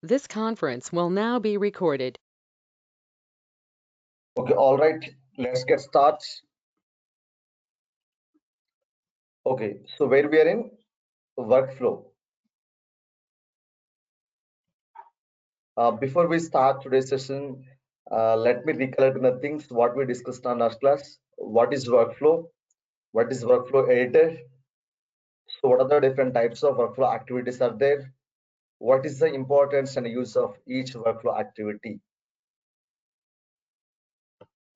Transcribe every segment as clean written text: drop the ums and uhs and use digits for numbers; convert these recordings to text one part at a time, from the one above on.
This conference will now be recorded. Okay, all right, let's get started. Okay, so where we are in workflow. Before we start today's session, let me recollect the things what we discussed on last class. What is workflow? What is workflow editor? So what are the different types of workflow activities are there? What is the importance and use of each workflow activity?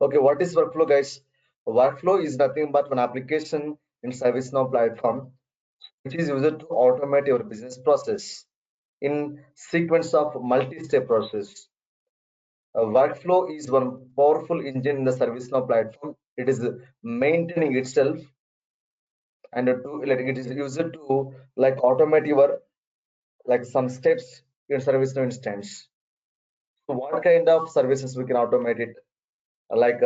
Okay, what is workflow, guys? Workflow is nothing but one application in ServiceNow platform which is used to automate your business process in sequence of multi-step process. A workflow is one powerful engine in the ServiceNow platform. It is maintaining itself and to like it is used to like automate your like some steps in ServiceNow instance. So what kind of services we can automate it? Like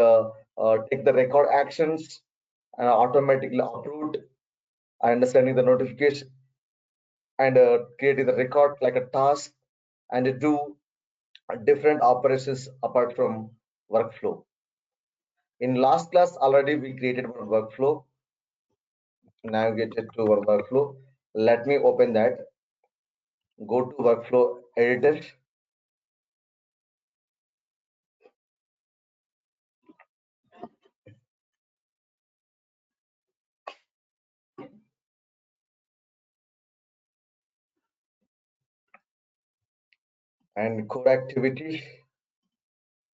take the record actions and automatically approved, understanding the notification and creating the record like a task and do different operations apart from workflow. In last class already we created one workflow, navigated to our workflow. Let me open that, go to workflow editor and core activity.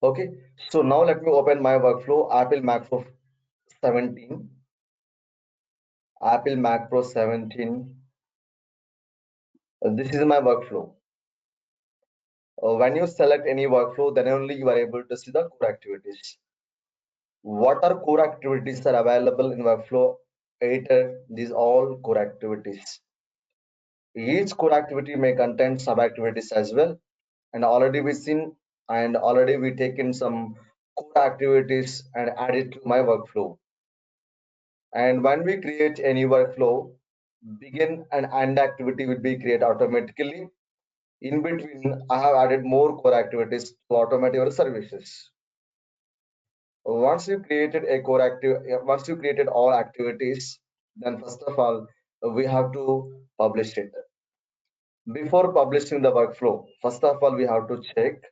Okay, so now let me open my workflow, Apple Mac Pro 17, Apple Mac Pro 17. This is my workflow. When you select any workflow, then only you are able to see the core activities. What are core activities are available in workflow editor? These all core activities. Each core activity may contain sub activities as well, and already we seen and already we taken some core activities and added to my workflow. And when we create any workflow, begin and end activity will be created automatically. In between, I have added more core activities to automate your services. Once you created a core active, once you created all activities, then first of all, we have to publish it. Before publishing the workflow, first of all, we have to check,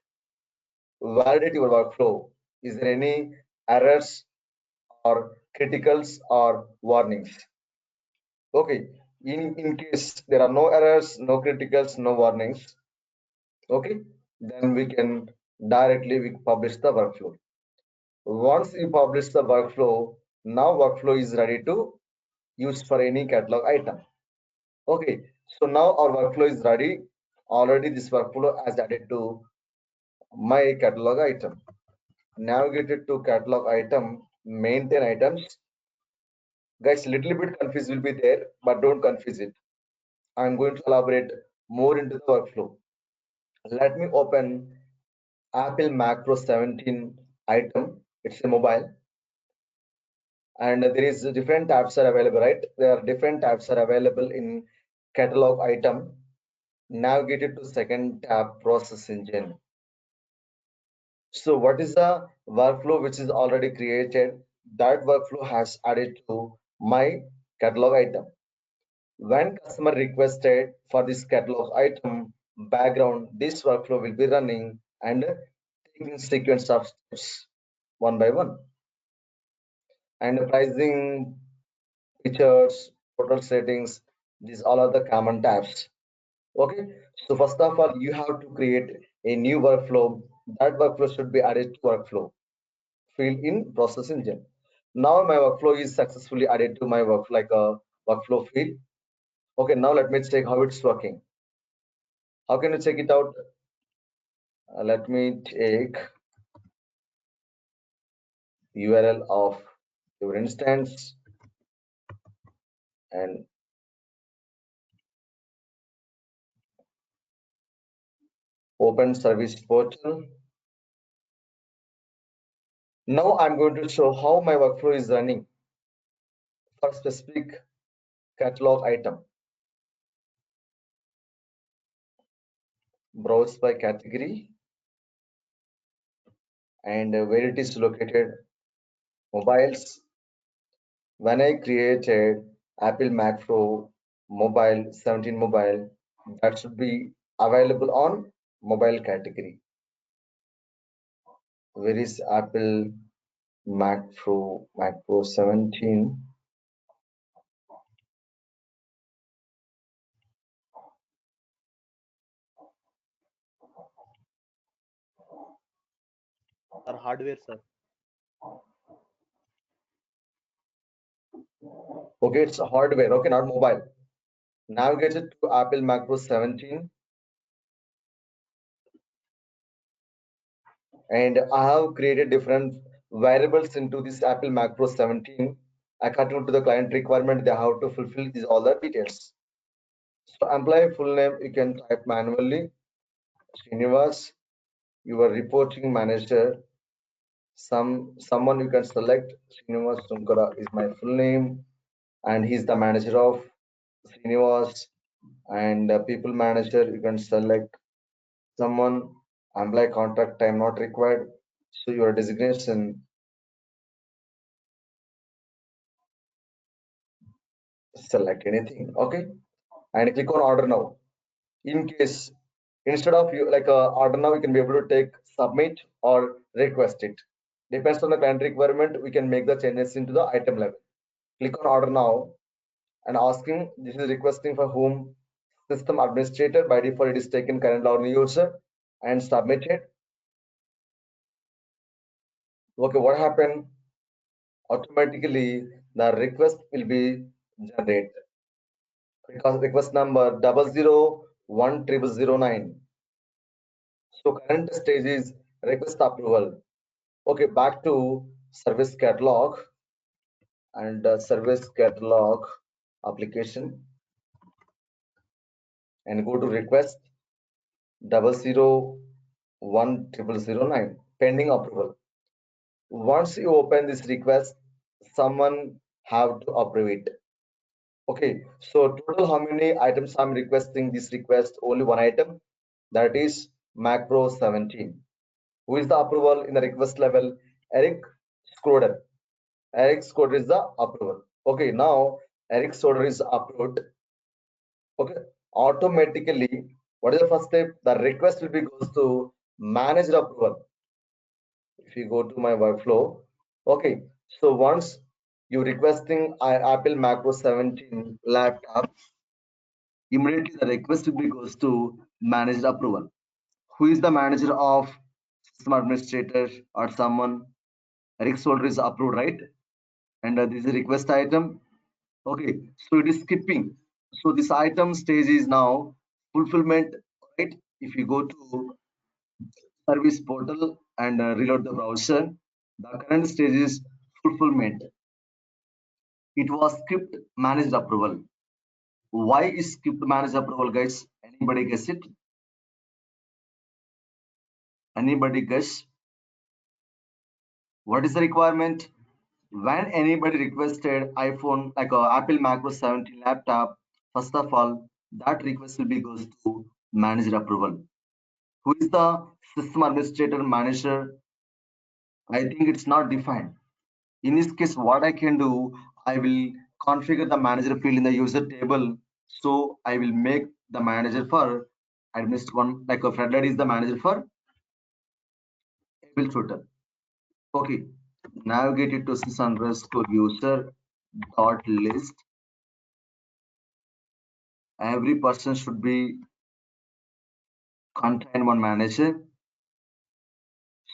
validate your workflow. Is there any errors or criticals or warnings? Okay, in case there are no errors, no criticals, no warnings, okay, then we can directly we publish the workflow. Once you publish the workflow, now workflow is ready to use for any catalog item. Okay, so now our workflow is ready. Already this workflow has added to my catalog item. Navigate it to catalog item, maintain items. Guys, little bit confused will be there, but don't confuse it. I'm going to elaborate more into the workflow. Let me open Apple Macro 17 item. It's a mobile, and there is different tabs are available, right? There are different tabs are available in catalog item. Navigate it to second tab, process engine. So what is the workflow which is already created? That workflow has added to my catalog item. When customer requested for this catalog item background, this workflow will be running and taking sequence of steps one by one. And pricing, features, total settings, these all are the common tabs. Okay, so first of all, you have to create a new workflow. That workflow should be added to workflow field in process engine. Now my workflow is successfully added to my work like a workflow field. Okay, now let me check how it's working. How can you check it out? Let me take URL of your instance and open service portal. Now I'm going to show how my workflow is running for specific catalog item. browse by category, and where it is located, mobiles. When I created Apple Mac Pro mobile 17 mobile, that should be available on mobile category. Where is Apple Mac Pro 17? Or hardware, sir. Okay, it's hardware. Okay, not mobile. Navigate it to Apple Mac Pro 17, and I have created different variables into this Apple Mac Pro 17. According to the client requirement, they have to fulfill these all the details. So employee full name you can type manually. Srinivas, your reporting manager. Someone you can select. Srinivas Sunkara is my full name, and he's the manager of Srinivas. And people manager you can select someone. Employee contract time not required. So your designation, select anything. Okay, and click on order now. In case instead of you like order now, you can be able to take submit or request it. Depends on the client requirement. We can make the changes into the item level. Click on order now and asking this is requesting for whom, system administrator. By default, it is taken current login user and submit it. Okay, what happened? Automatically the request will be generated because request number 001009. So current stage is request approval. Okay, back to service catalog and service catalog application and go to request 001009 pending approval. Once you open this request, someone have to approve it. Okay, so total how many items I'm requesting this request? Only one item, that is Mac Pro 17. Who is the approval in the request level? Eric Schroeder. Eric Schroeder is the approval. Okay, now Eric Schroeder is approved. Okay, automatically, what is the first step? The request will be goes to managed approval. If you go to my workflow, okay. So once you requesting Apple Mac Pro 17 laptop, immediately the request will be goes to managed approval. Who is the manager of system administrator or someone? Eric Solder is approved, right? And this is a request item. Okay, so it is skipping. So this item stage is now fulfillment, right? If you go to service portal and reload the browser, the current stage is fulfillment. It was skipped managed approval. Why is skipped managed approval, guys? Anybody guess it? Anybody guess? What is the requirement? When anybody requested iPhone, like Apple Macro 17 laptop, first of all, that request will be goes to manager approval. Who is the system administrator manager? I think it's not defined. In this case, what I can do, I will configure the manager field in the user table. So I will make the manager for, I missed one, like a Fredlad is the manager for able shooter. Okay, navigate it to sys underscore user dot list. Every person should be contain one manager.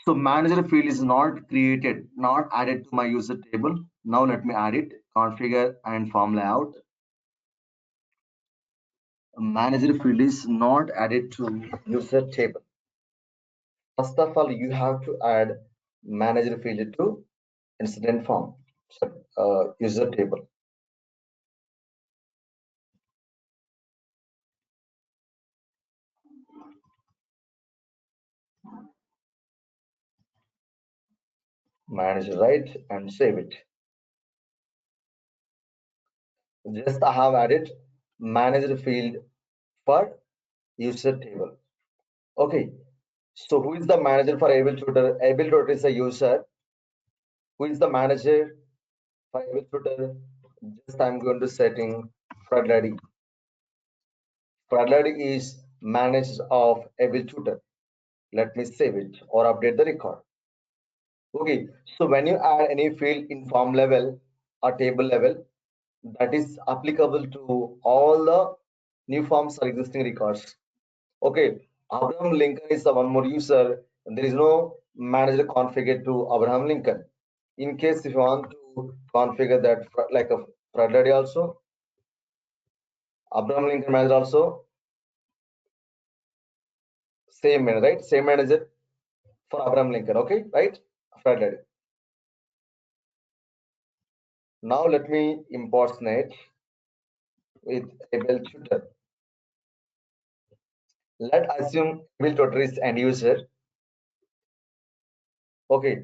So manager field is not created, not added to my user table. Now let me add it, configure and form layout. Manager field is not added to user table. First of all, you have to add manager field to incident form, user table. Manager right and save it. Just I have added manager field for user table. Okay, so who is the manager for able tutor? Able tutor is a user. Who is the manager for able tutor? Just I'm going to setting Fredlady. Fredlady is manager of able tutor. Let me save it or update the record. Okay, so when you add any field in form level or table level, that is applicable to all the new forms or existing records. Okay, Abraham Lincoln is the one more user. There is no manager configured to Abraham Lincoln. In case if you want to configure that like a Fredlady also, Abraham Lincoln manager also, same manager, right? Same manager for Abraham Lincoln. Okay, right? Fredlady. Now let me impersonate with able tutor. Let assume able tutor is end user. Okay,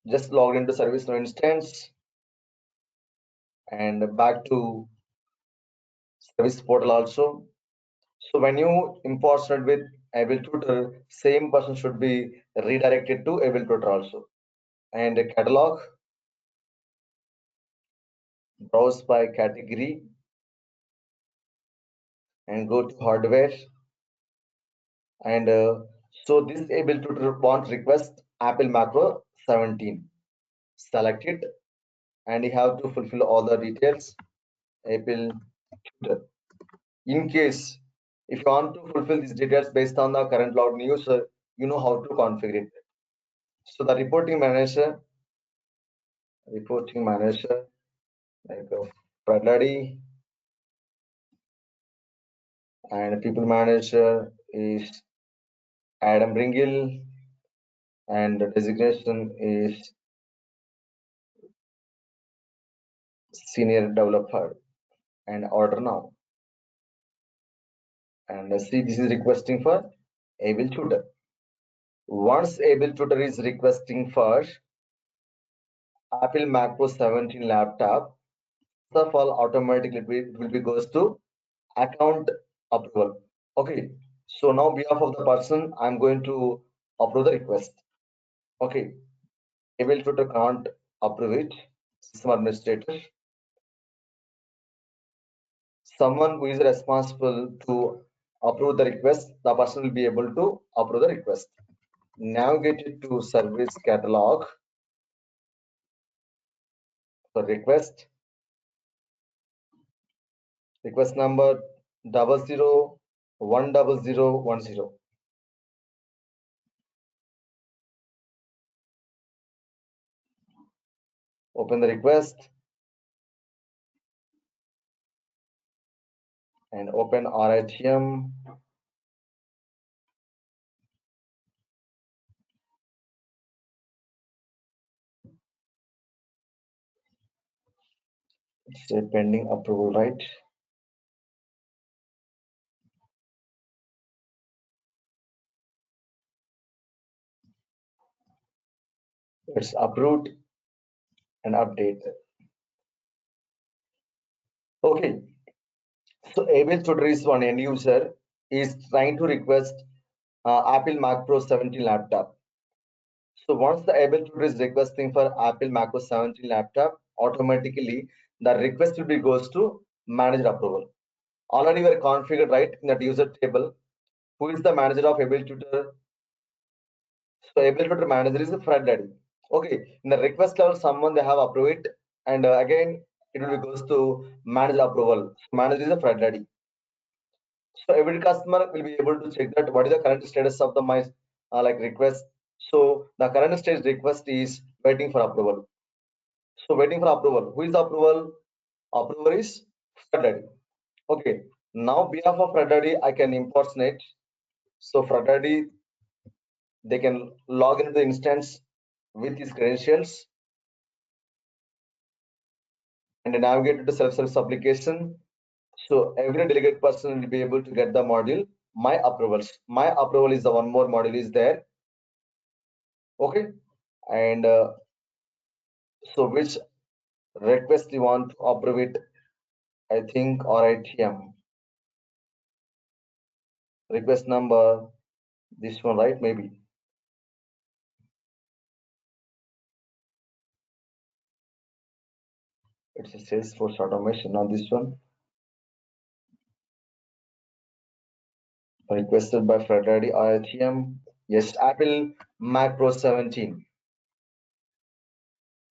just log into ServiceNow instance and back to service portal also. So when you impersonate with able tutor, same person should be redirected to able tutor also. And a catalog, browse by category and go to hardware. And so this able tutor wants request Apple Macro 17. Select it and you have to fulfill all the details. Apple tutor. In case if you want to fulfill these details based on the current logged user, you know how to configure it. So the reporting manager like Pradladi, and people manager is Adam Ringel, and the designation is senior developer, and order now. And see, this is requesting for able tutor. Once able tutor is requesting for Apple Macro 17 laptop, first of all, automatically it will be goes to account approval. Okay, so now behalf of the person, I'm going to approve the request. Okay, able tutor can't approve it. System administrator, someone who is responsible to approve the request, the person will be able to approve the request. Navigate it to service catalog for request number 00 100 10. Open the request and open RITM. It's a pending approval, right? It's approved and updated. Okay, so able to trace one end user is trying to request Apple Mac Pro 17 laptop. So once the able tutor is requesting for Apple Mac OS 17 laptop, automatically the request will be goes to manager approval. Already we are configured right in that user table. Who is the manager of able tutor? So able tutor manager is Fred Daddy. Okay, in the request level, someone they have approved it, and again it will be goes to manager approval. Manager is a Fred Daddy. So every customer will be able to check that what is the current status of the my like request. So the current stage request is waiting for approval. So waiting for approval. Who is the approval? Approval is Freddy. Okay. Now behalf of Freddy, I can impersonate. So Freddy, they can log into the instance with his credentials and navigate to the self-service application. So every delegate person will be able to get the module my approvals. My approval is the one more module is there. Okay. And so which request you want to approve it? I think RITM request number This one, right? Maybe it's a Salesforce automation on this one. Requested by Freddy ITM. Yes, Apple Macro 17.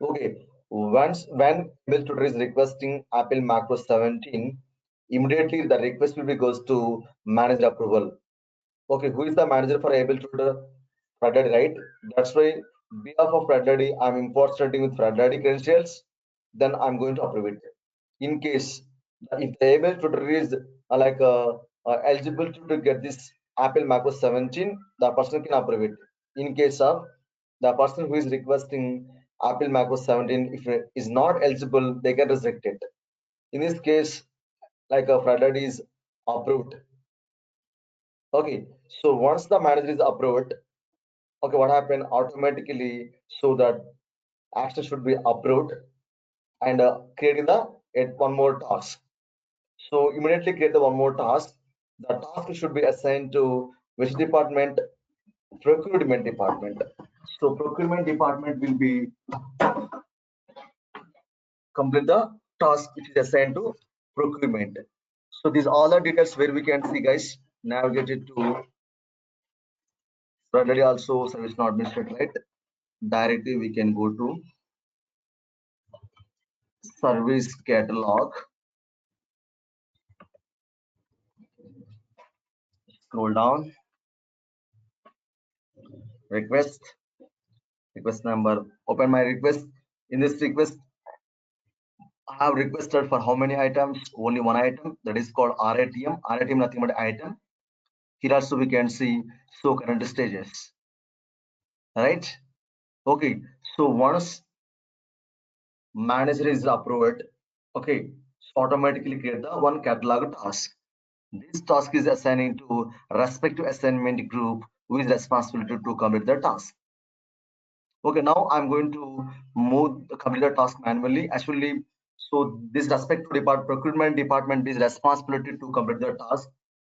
Okay. Once when email tutor is requesting Apple Macro 17, immediately the request will be goes to manager approval. Okay, who is the manager for able tutor? Freddy, right? That's why behalf of Freddy, I'm importing with Freddy credentials. Then I'm going to approve it. In case if the able tutor is eligible to get this Apple macOS 17, the person can approve it. In case of the person who is requesting Apple macOS 17, if it is not eligible, they can reject it. In this case, Freddy is approved. Okay, so once the manager is approved, okay, what happened automatically? So that action should be approved and creating the one more task. So immediately create the one more task. The task should be assigned to which department? Procurement department. So procurement department will be complete the task which is assigned to procurement. So these all the details where we can see, guys. Navigate it to already also service not administrator, right? Directly we can go to service catalog, scroll down, request, request number, open my request. In this request, I have requested for how many items? Only one item, that is called RATM. RATM nothing but item. Here also we can see show current stages. Right? Okay. So once manager is approved, okay, so automatically create the one catalog task. This task is assigning to respective assignment group who is responsible to complete the task. Okay, now I'm going to move the complete the task manually. Actually, so this respective procurement department is responsibility to complete the task.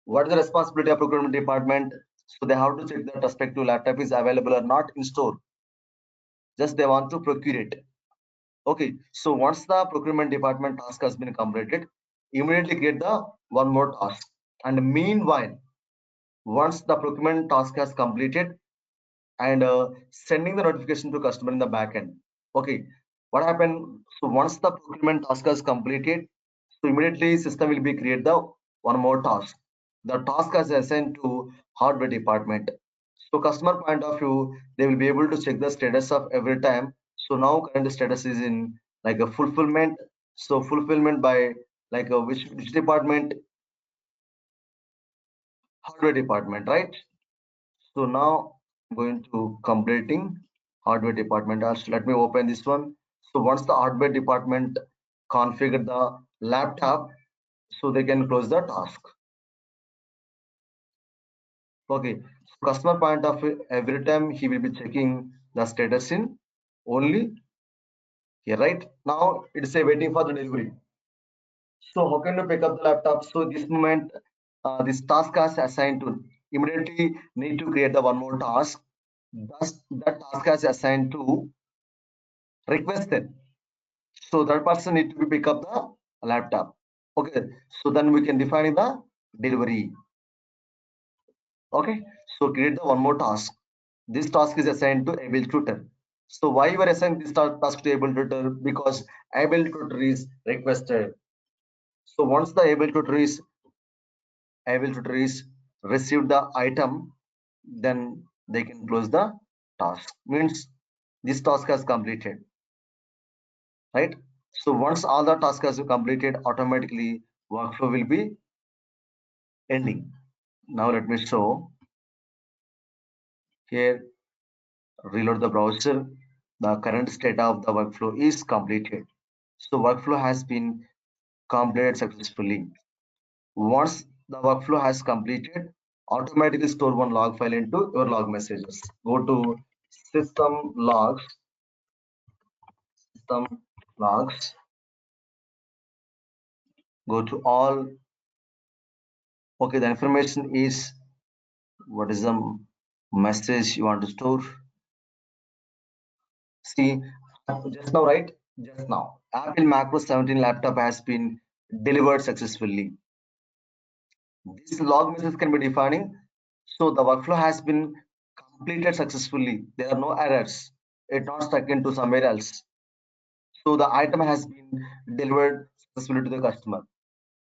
What is the responsibility of procurement department? So they have to check that respective laptop is available or not in store. Just they want to procure it. Okay, so once the procurement department task has been completed, immediately get the one more task. And meanwhile, once the procurement task has completed, and sending the notification to customer in the backend. Okay, what happened? So once the procurement task is completed, so immediately system will be create the one more task. The task is assigned to hardware department. So customer point of view, they will be able to check the status of every time. So now current status is in like a fulfillment. So fulfillment by which department? Hardware department, right? So now I'm going to completing hardware department. Also, let me open this one. So once the hardware department configure the laptop, so they can close the task. Okay. So customer point of view, every time he will be checking the status in only here, right? Now it's a waiting for the delivery. So how can you pick up the laptop? So this moment, this task is assigned to immediately need to create the one more task. Thus, that task is assigned to requested. So that person need to be pick up the laptop. Okay. So then we can define the delivery. Okay. So create the one more task. This task is assigned to able tutor. So why you are assigning this task to able tutor? Because able tutor is requested. So once the able tutor is received the item, then they can close the task. Means this task has completed, right? So once all the tasks are completed, automatically workflow will be ending. Now let me show here, reload the browser. The current state of the workflow is completed. So workflow has been completed successfully. Once the workflow has completed, automatically store one log file into your log messages. Go to system logs, system logs, go to all. Okay, the information is what is the message you want to store. See, just now, right? Just now, Apple Macro 17 laptop has been delivered successfully. This log message can be defining. So the workflow has been completed successfully. There are no errors. It's not stuck into somewhere else. So the item has been delivered successfully to the customer.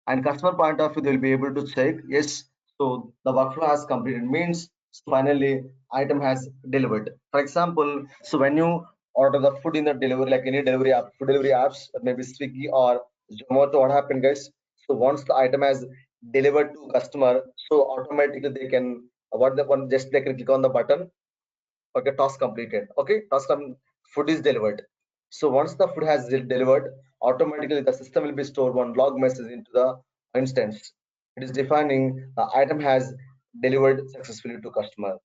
And customer point of view, they'll be able to check, yes, so the workflow has completed, means finally item has delivered. For example, so when you order the food in the delivery, like any delivery app, food delivery apps, maybe Swiggy or Zomato, what happened, guys? So once the item has delivered to customer, so automatically they can, what the one, just they can click on the button. Okay, task completed. Okay, food is delivered. So once the food has delivered, automatically the system will be stored one log message into the instance. It is defining the item has delivered successfully to customer.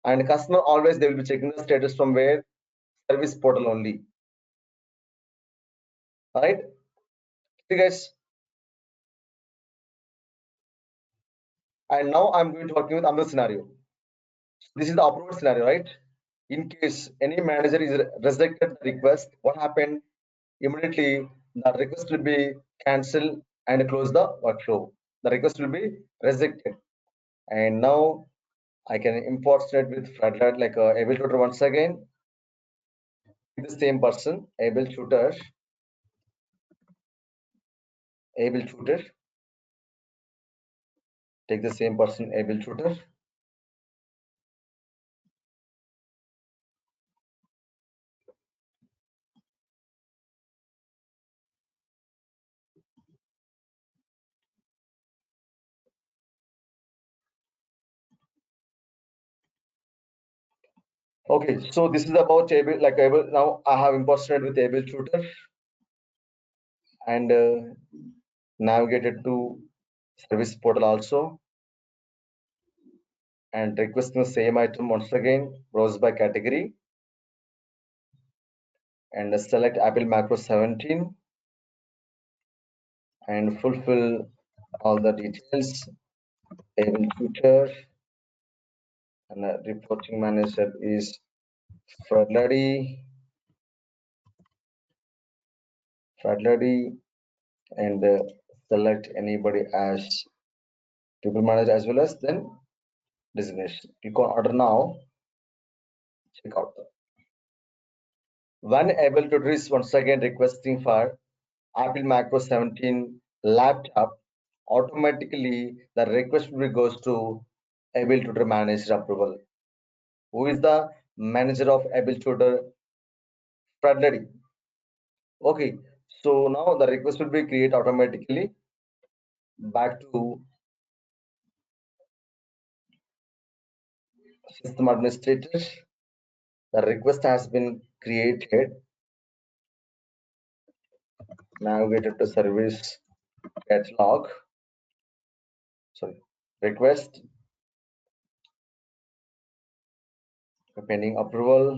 And customer always, they will be checking the status from where? Service portal only. All right, okay, guys. And now I'm going to working with another scenario. This is the approval scenario, right? In case any manager is rejected the request, what happened? Immediately the request will be cancelled and close the workflow. The request will be rejected. And now I can import it with Floodlight like able tutor once again. The same person, able tutor, take the same person, able tutor. Okay, so this is about able, like able. Now I have imported with able tutor and navigated to service portal also, and requesting the same item once again, browse by category and select Apple Macro 17 and fulfill all the details. Able tutor and the reporting manager is Fradlady, and select anybody as people manager as well as then designation. Click on order now, check out. When able tutor is once again requesting for Apple Macro 17 laptop, automatically the request will goes to able tutor manager approval. Who is the manager of able tutor? Fradlady. Okay, so now the request will be created automatically back to system administrator. The request has been created, navigated to service catalog, sorry, request pending approval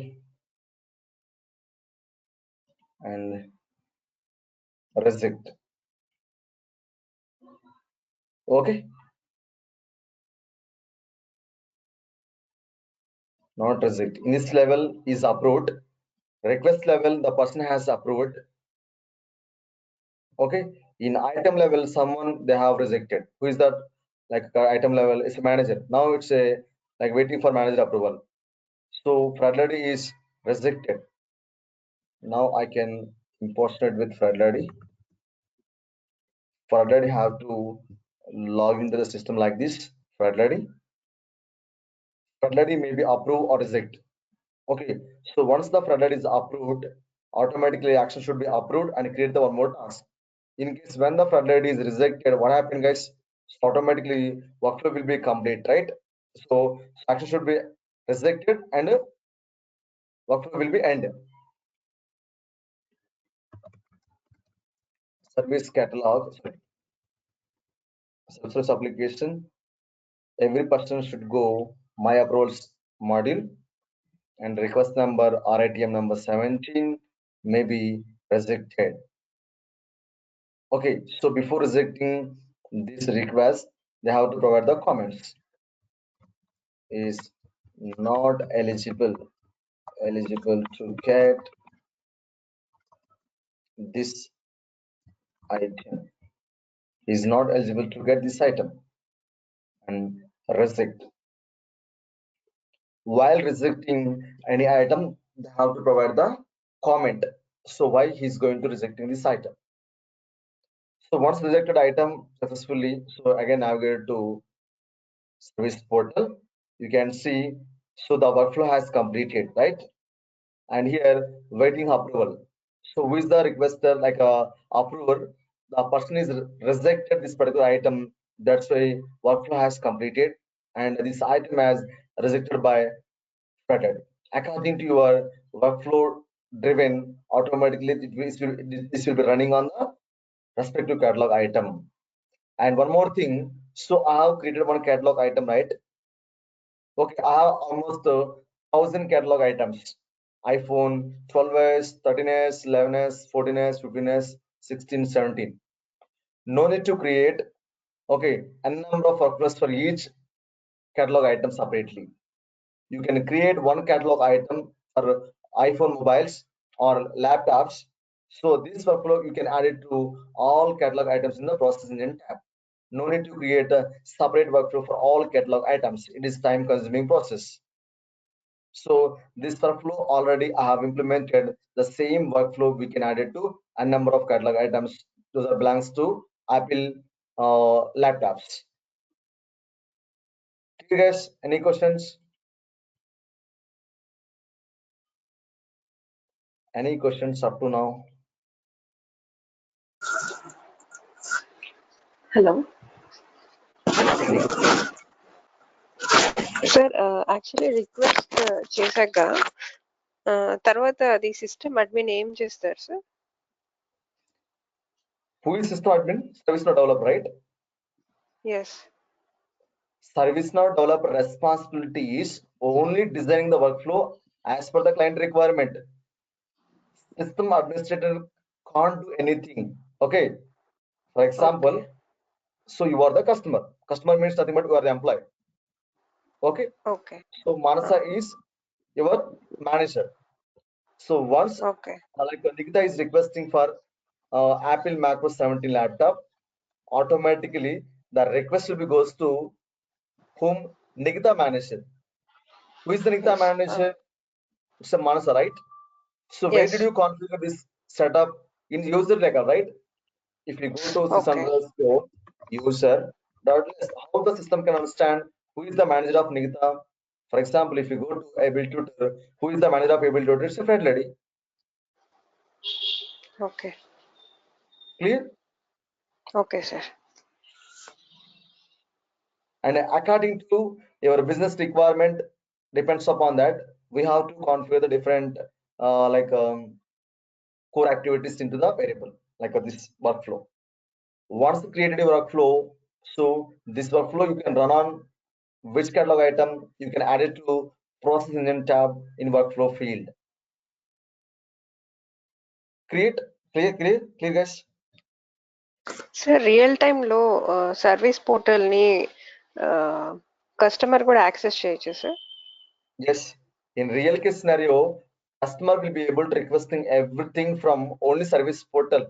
and reject. Okay, not reject. In this level is approved. Request level, the person has approved. Okay, in item level, someone they have rejected. Who is that? Like item level is a manager. Now it's a like waiting for manager approval. So Fradlady is rejected. Now I can import it with Fradlady. Fradlady have to log into the system like this. Fradlady may be approved or reject. Okay, so once the Fradlady is approved, automatically action should be approved and create the one more task. In case when the Fradlady is rejected, what happened, guys? Automatically workflow will be complete, right? So action should be rejected and workflow will be end. Service catalog, self-service application. Every person should go my approvals module and request number RITM number 17 may be rejected. Okay, so before rejecting this request, they have to provide the comments. Is not eligible to get this item. Is not eligible to get this item and reject. While rejecting any item, they have to provide the comment. So why he's going to rejecting this item. So once rejected item successfully, so again navigate to service portal. You can see, so the workflow has completed, right? And here waiting approval. So who is the requester, like a approver? The person is rejected this particular item. That's why workflow has completed, and this item has rejected by Flutter. According to your workflow driven, automatically this will be running on the respective catalog item. And one more thing, so I have created one catalog item, right? Okay, I have almost 1,000 catalog items. iPhone 12s, 13s, 11s, 14s, 15s, 16, 17. No need to create, okay, a number of workflows for each catalog item separately. You can create one catalog item for iPhone mobiles or laptops. So this workflow, you can add it to all catalog items in the process engine tab. No need to create a separate workflow for all catalog items. It is time consuming process. So this workflow already I have implemented the same workflow. We can add it to a number of catalog items. Those are belongs to Apple laptops. Do you guys any questions? Any questions up to now? Hello Yes, any questions? Sir actually request చేశాక తర్వాత అది system admin ఏం చేస్తారు sir? Who is system admin? ServiceNow developer, right? Yes. ServiceNow developer responsibility is only designing the workflow as per the client requirement. System administrator can't do anything. Okay. For example, so you are the customer. Customer means nothing but you are the employee. Okay. Okay. So Manasa is your manager. So once okay. like Nikita is requesting for Apple macOS 17 laptop, automatically the request will be goes to whom? Nikita manager. Who is the Nikita manager? It's a Manasa, right? So where Yes. did you configure this setup? In user record, right? If you go to system Okay. scope user, how the system can understand who is the manager of Nikita. For example, if you go to able tutor, who is the manager of able tutor? It's a friend lady. Okay. Clear? Okay sir. And according to your business requirement, depends upon that. We have to configure the different core activities into the variable, like this workflow. Once created a workflow, so this workflow you can run on which catalog item, you can add it to process engine tab in workflow field. Clear guys? Sir real టైంలో service పోర్టల్ని customer కూడా access చేయొచ్చు sir? Yes, in real case scenario, customer will be able to requesting everything from only service portal.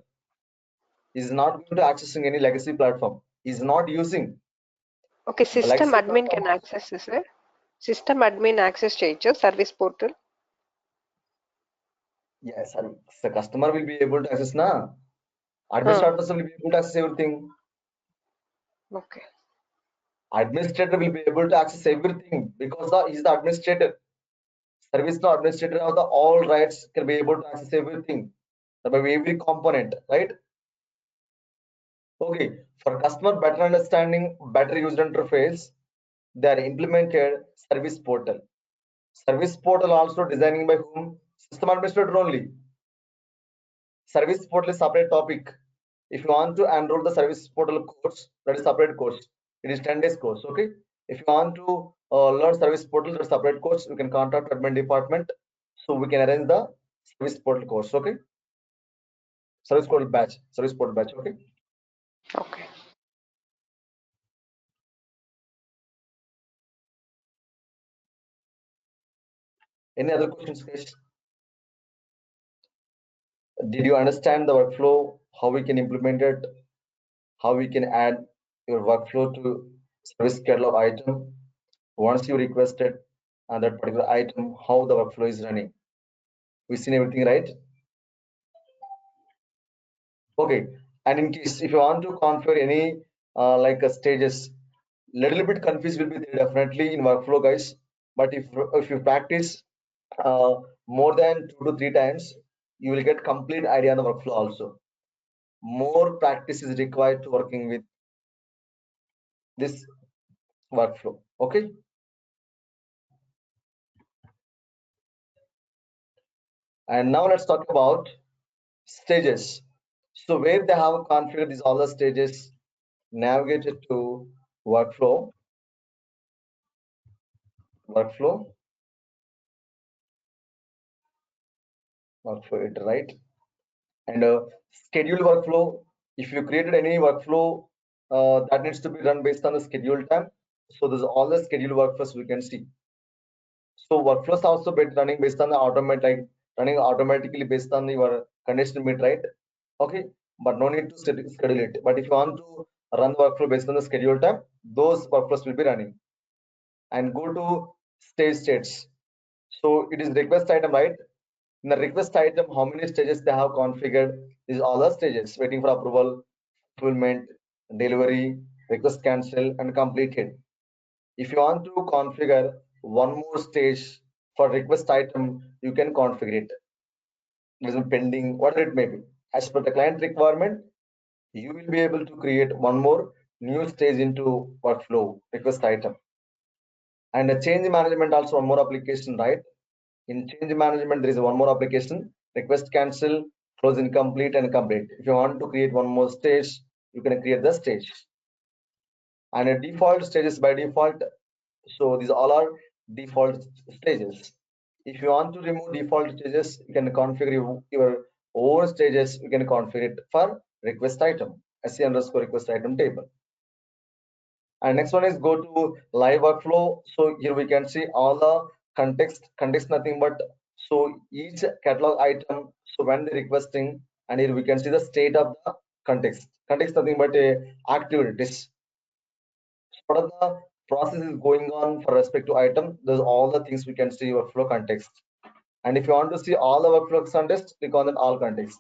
Is not going to accessing any legacy platform. Is not using okay. the system legacy admin platform. Can access sir? System admin access చేయొచ్చు service portal? Yes, the customer will be able to access na. Administrator will be able to access everything. Okay. Administrator will be able to access everything because he is the administrator. ServiceNow administrator of the all rights can be able to access everything, every component, right? Okay, for customer better understanding, better user interface, they are implemented service portal. Service portal also designing by whom? System administrator only. Service portal is separate topic. If you want to enroll the service portal course, that is separate course. It is 10 days course. Okay. If you want to learn service portal, that is separate course. You can contact admin department, so we can arrange the service portal course. Okay. Service portal batch. Okay. Okay. Any other questions, guys? Did you understand the workflow? How we can implement it? How we can add your workflow to service catalog item once you requested that particular item, how the workflow is running? We seen everything, right? Okay. And in case if you want to configure any stages, little bit confused will be there definitely in workflow, guys. But if you practice uh, more than 2 to 3 times, you will get complete idea on the workflow also. More practice is required to working with this workflow. Okay. And now let's talk about stages. So where they have configured these all the stages, navigated to workflow, workflow, workflow it, right? And schedule workflow. If you created any workflow that needs to be run based on the schedule time, so there's all the schedule workflows we can see. So workflows also running based on the automatic, running automatically based on your condition meet, right? Okay, but no need to schedule it. But if you want to run the workflow based on the schedule time, those workflows will be running. And go to states. So it is request item, right? In the request item, how many stages they have configured? These all the stages waiting for approval, fulfillment, delivery, request cancel, and completed. If you want to configure one more stage for request item, you can configure it. It is pending, whatever it may be. As per the client requirement, you will be able to create one more new stage into workflow request item. And a change management also one more application, right? In change management, there is one more application, request cancel, close incomplete and complete. If you want to create one more stage, you can create the stage. And a default stages by default. So these all are default stages. If you want to remove default stages, you can configure your own stages. You can configure it for request item, SC underscore request item table. And next one is go to live workflow. So here we can see all the context nothing but so each catalog item. So when they're requesting, and here we can see the state of the context nothing but a activities. What are the process is going on for respect to item? There's all the things we can see workflow context. And if you want to see all the workflow context, click on that all context.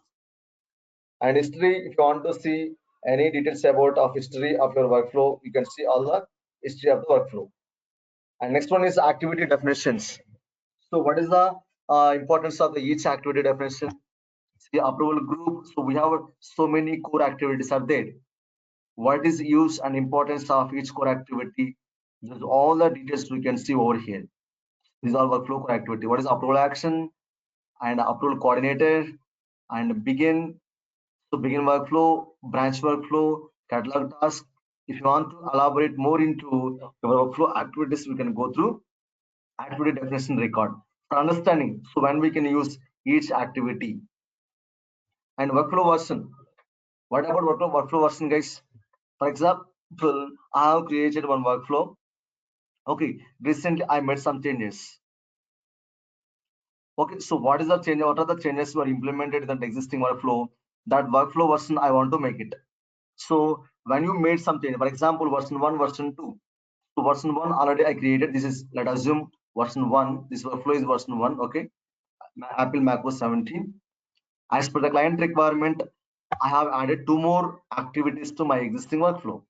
And history, if you want to see any details about of history of your workflow, you can see all the history of the workflow. And next one is activity definitions. So what is the importance of the each activity definition? See approval group. So we have so many core activities are there. What is use and importance of each core activity? There's all the details we can see over here. These are workflow core activity. What is approval action and approval coordinator and begin? So begin workflow, branch workflow, catalog task. If you want to elaborate more into your workflow activities, we can go through activity definition record for understanding. So when we can use each activity and workflow version. What about workflow version, guys? For example, I have created one workflow. Okay, recently I made some changes. Okay, so what is the change? What are the changes were implemented in that existing workflow? That workflow version I want to make it. So when you made some change, for example, version 1, version 2. So version 1 already I created. This is, let us assume version 1. This workflow is version 1. Okay, Apple macOS 17. As per the client requirement, I have added 2 more activities to my existing workflow.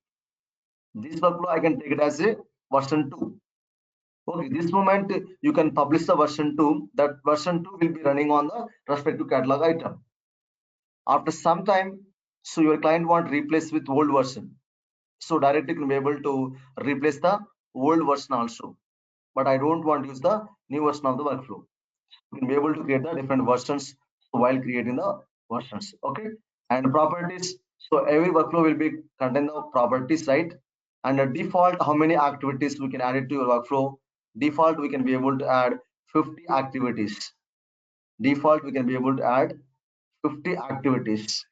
This workflow I can take it as a version 2. Okay, this moment you can publish the version 2. That version 2 will be running on the respective catalog item. After some time, so your client want replace with old version. So directly you can be able to replace the old version also. But I don't want to use the new version of the workflow. You can be able to create the different versions while creating the versions. Okay, and properties. So every workflow will be contain the properties, right? And the default, how many activities we can add it to your workflow? Default, we can be able to add 50 activities. Default, we can be able to add 50 activities.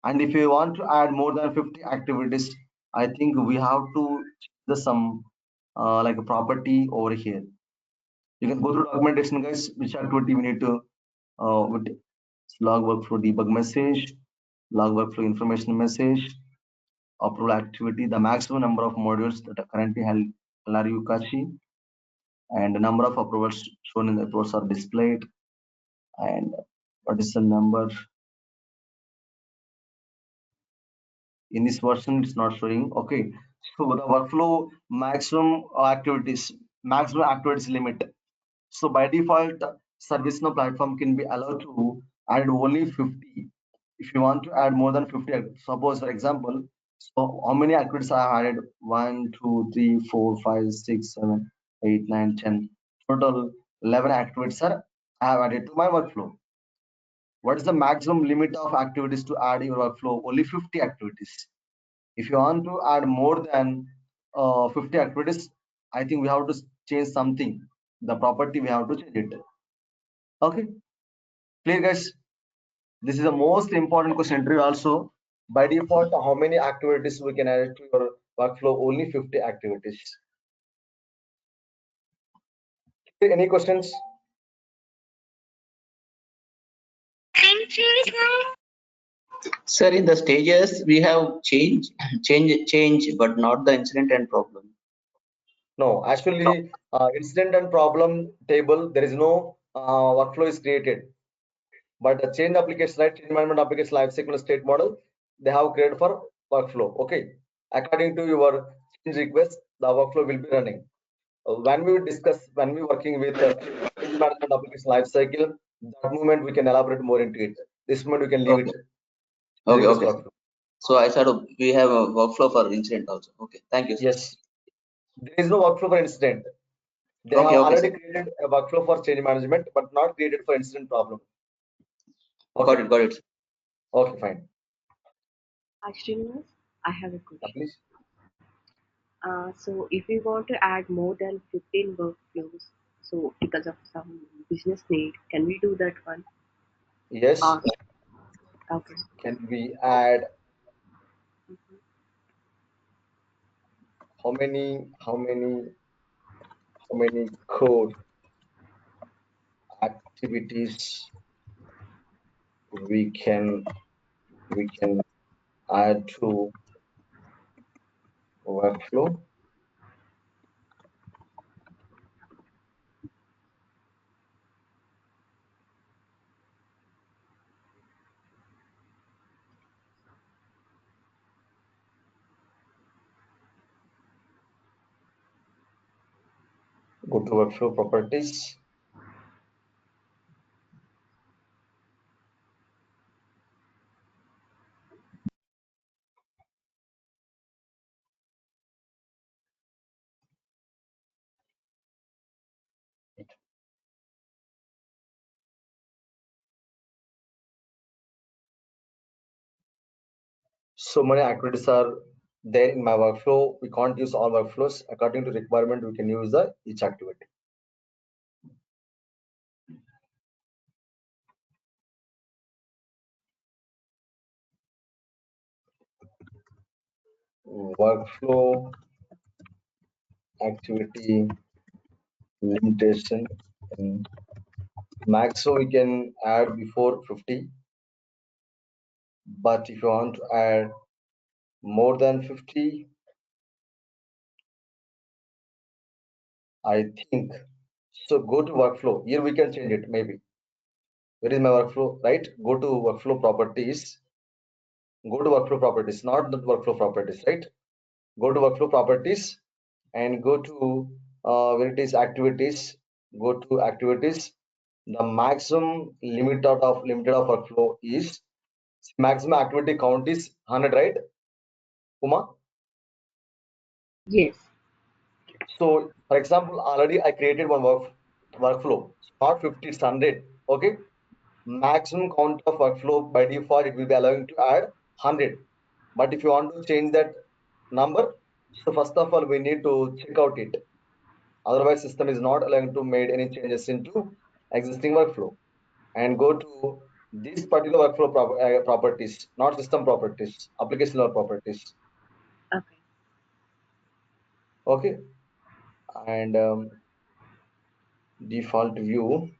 And if you want to add more than 50 activities, I think we have to the some like a property over here. You can go through documentation, guys. Which activity we need to with log workflow debug message, log workflow information message, approval activity, the maximum number of modules that are currently held LRU cache, and the number of approvals shown in the reports are displayed. And what is the number? In this version, it's not showing. Okay, so the workflow maximum activities limit. So by default, ServiceNow platform can be allowed to add only 50. If you want to add more than 50, suppose for example, so how many activities I have added? 1, 2, 3, 4, 5, 6, 7, 8, 9, 10. Total 11 activities are I have added to my workflow. What is the maximum limit of activities to add your workflow? Only 50 activities. If you want to add more than 50 activities, I think we have to change something. The property we have to change it. Okay, clear, guys? This is the most important question interview also. By default, how many activities we can add to your workflow? Only 50 activities. Any questions? Sir, in the stages we have change, but not the incident and problem. No, actually, incident and problem table, there is no workflow is created. But the change application, right? Change management application lifecycle state model, they have created for workflow. Okay. According to your change request, the workflow will be running. When we working with change management application lifecycle, that moment we can elaborate more into it. This moment we can leave Okay. it. Okay. Request Okay. workflow. So I said we have a workflow for incident also. Okay. Thank you, sir. Yes. There is no workflow for incident. They Okay. have Okay, already sir. created a workflow for change management, but not created for incident problem. Okay. Got it. Got it. Okay, fine. Ashwin, I have a question. Please. So if we want to add more than 15 workflows, so because of some business need, can we do that one? Yes. Okay. Can we add how many code activities we can add to workflow? Go to workflow properties. So many activities are there in my workflow. We can't use all workflows. According to requirement, we can use each activity. Workflow activity limitation max, so we can add before 50, but if you want to add more than 50, I think so. Go to workflow. Here we can change it. Maybe where is my workflow? Right? Go to workflow properties. Go to workflow properties, not the workflow properties. Right? Go to workflow properties and go to where it is activities. Go to activities. The maximum limited of workflow is maximum activity count is 100. Right, Uma? Yes. So, for example, already I created one workflow. Not 50, it's 100. Okay. Maximum count of workflow by default, it will be allowing to add 100. But if you want to change that number, so first of all, we need to check out it. Otherwise, system is not allowing to make any changes into existing workflow. And go to this particular workflow properties, not system properties, application level properties. Okay. Okay. And default view.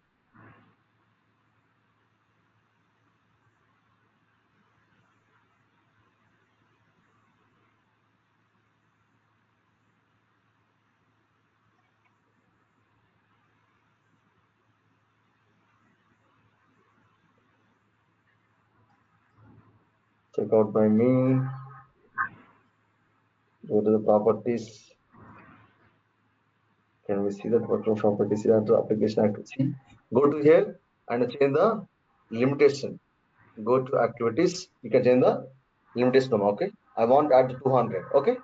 Check out by me. Go to the properties. Can we see that workflow properties here to application activity? Go to here and change the limitation. Go to activities. You can change the limitation. Okay. I want add 200. Okay.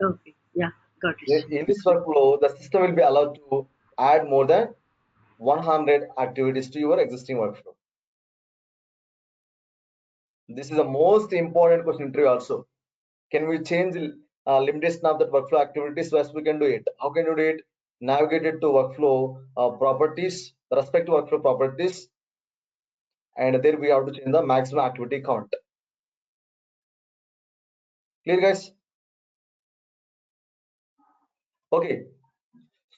Okay. Yeah. Got it. In this workflow, the system will be allowed to add more than 100 activities to your existing workflow. This is the most important question interview also. Can we change limitation of that workflow activities? Yes, we can do it. How can you do it? Navigate it to workflow properties, respect to workflow properties, and there we have to change the maximum activity count. Clear, guys? Okay.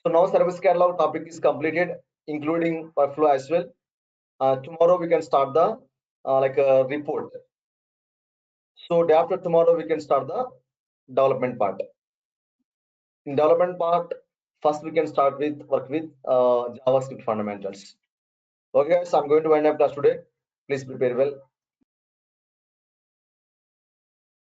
So now service catalog topic is completed, including workflow as well. Tomorrow we can start the report. So day after tomorrow we can start the development part. In development part, first we can start with work with JavaScript fundamentals. Okay, guys, I'm going to wind up class today. Please prepare well.